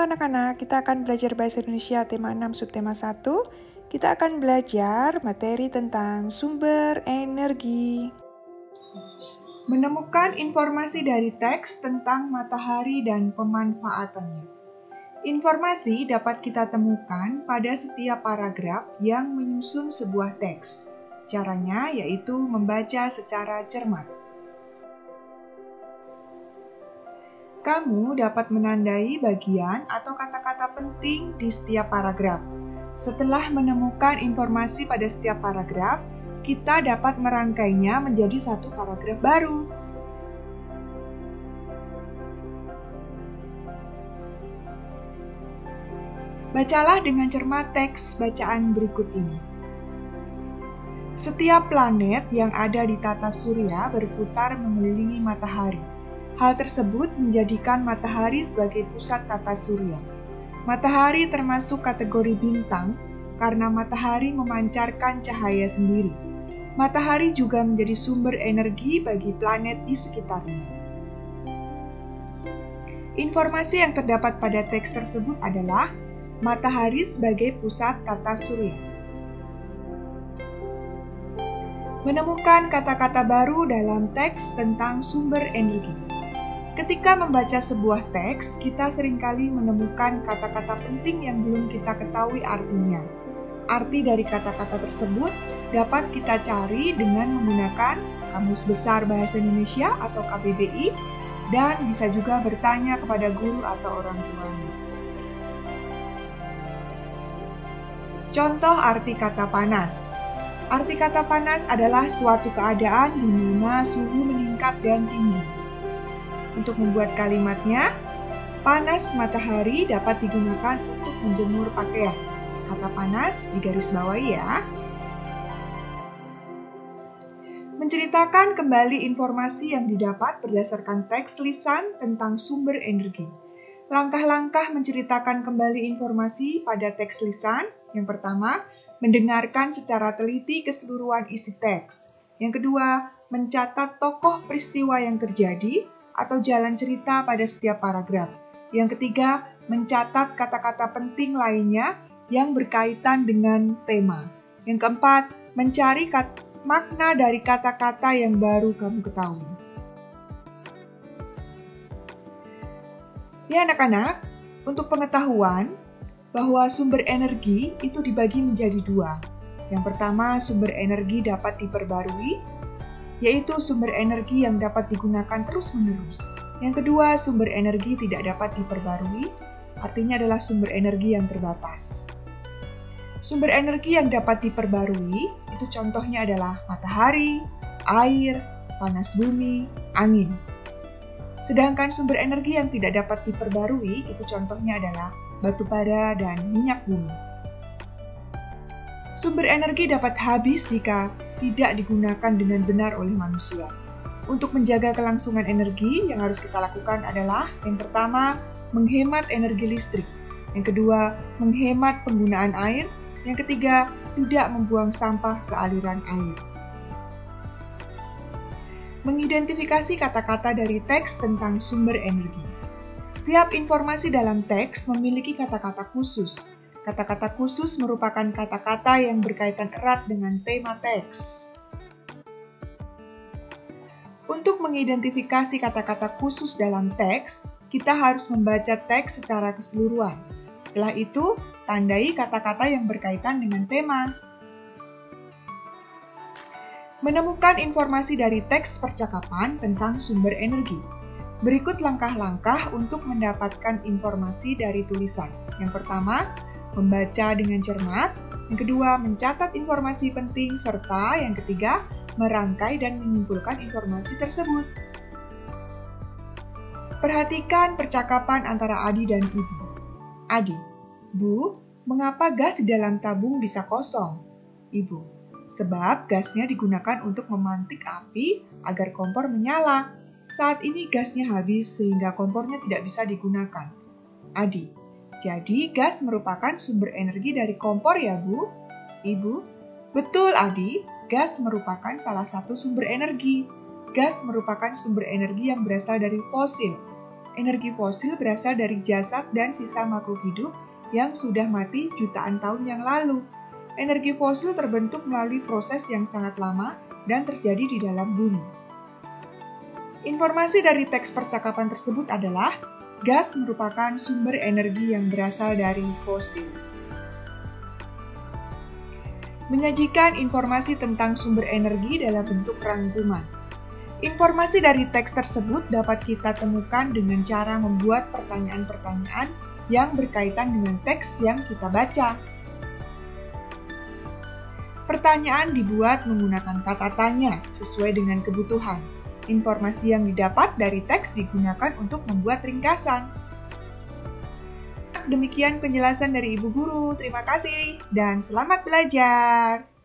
anak-anak, kita akan belajar Bahasa Indonesia tema 6 subtema 1. Kita akan belajar materi tentang sumber energi. Menemukan informasi dari teks tentang matahari dan pemanfaatannya. Informasi dapat kita temukan pada setiap paragraf yang menyusun sebuah teks. Caranya yaitu membaca secara cermat. Kamu dapat menandai bagian atau kata-kata penting di setiap paragraf. Setelah menemukan informasi pada setiap paragraf, kita dapat merangkainya menjadi satu paragraf baru. Bacalah dengan cermat teks bacaan berikut ini. Setiap planet yang ada di tata surya berputar mengelilingi matahari. Hal tersebut menjadikan matahari sebagai pusat tata surya. Matahari termasuk kategori bintang karena matahari memancarkan cahaya sendiri. Matahari juga menjadi sumber energi bagi planet di sekitarnya. Informasi yang terdapat pada teks tersebut adalah matahari sebagai pusat tata surya. Menemukan kata-kata baru dalam teks tentang sumber energi. Ketika membaca sebuah teks, kita seringkali menemukan kata-kata penting yang belum kita ketahui artinya. Arti dari kata-kata tersebut dapat kita cari dengan menggunakan Kamus Besar Bahasa Indonesia atau KBBI, dan bisa juga bertanya kepada guru atau orang tuanya. Contoh arti kata panas. Arti kata panas adalah suatu keadaan di mana suhu meningkat dan tinggi. Untuk membuat kalimatnya, panas matahari dapat digunakan untuk menjemur pakaian. Kata panas digarisbawahi ya. Menceritakan kembali informasi yang didapat berdasarkan teks lisan tentang sumber energi. Langkah-langkah menceritakan kembali informasi pada teks lisan. Yang pertama, mendengarkan secara teliti keseluruhan isi teks. Yang kedua, mencatat tokoh peristiwa yang terjadi atau jalan cerita pada setiap paragraf. Yang ketiga, mencatat kata-kata penting lainnya yang berkaitan dengan tema. Yang keempat, mencari makna dari kata-kata yang baru kamu ketahui. Ya anak-anak, untuk pengetahuan bahwa sumber energi itu dibagi menjadi dua. Yang pertama, sumber energi dapat diperbarui, yaitu sumber energi yang dapat digunakan terus-menerus. Yang kedua, sumber energi tidak dapat diperbarui, artinya adalah sumber energi yang terbatas. Sumber energi yang dapat diperbarui, itu contohnya adalah matahari, air, panas bumi, angin. Sedangkan sumber energi yang tidak dapat diperbarui, itu contohnya adalah batu bara dan minyak bumi. Sumber energi dapat habis jika tidak digunakan dengan benar oleh manusia. Untuk menjaga kelangsungan energi, yang harus kita lakukan adalah yang pertama, menghemat energi listrik. Yang kedua, menghemat penggunaan air. Yang ketiga, tidak membuang sampah ke aliran air. Mengidentifikasi kata-kata dari teks tentang sumber energi. Setiap informasi dalam teks memiliki kata-kata khusus. Kata-kata khusus merupakan kata-kata yang berkaitan erat dengan tema teks. Untuk mengidentifikasi kata-kata khusus dalam teks, kita harus membaca teks secara keseluruhan. Setelah itu, tandai kata-kata yang berkaitan dengan tema. Menemukan informasi dari teks percakapan tentang sumber energi. Berikut langkah-langkah untuk mendapatkan informasi dari tulisan. Yang pertama, membaca dengan cermat. Yang kedua, mencatat informasi penting. Serta yang ketiga, merangkai dan menyimpulkan informasi tersebut. Perhatikan percakapan antara Adi dan Ibu. Adi, Bu, mengapa gas di dalam tabung bisa kosong? Ibu, sebab gasnya digunakan untuk memantik api agar kompor menyala. Saat ini gasnya habis sehingga kompornya tidak bisa digunakan. Adi, jadi gas merupakan sumber energi dari kompor ya Bu? Ibu, betul Adi, gas merupakan salah satu sumber energi. Gas merupakan sumber energi yang berasal dari fosil. Energi fosil berasal dari jasad dan sisa makhluk hidup yang sudah mati jutaan tahun yang lalu. Energi fosil terbentuk melalui proses yang sangat lama dan terjadi di dalam bumi. Informasi dari teks percakapan tersebut adalah gas merupakan sumber energi yang berasal dari fosil. Menyajikan informasi tentang sumber energi dalam bentuk rangkuman. Informasi dari teks tersebut dapat kita temukan dengan cara membuat pertanyaan-pertanyaan yang berkaitan dengan teks yang kita baca. Pertanyaan dibuat menggunakan kata tanya sesuai dengan kebutuhan. Informasi yang didapat dari teks digunakan untuk membuat ringkasan. Demikian penjelasan dari Ibu Guru. Terima kasih dan selamat belajar.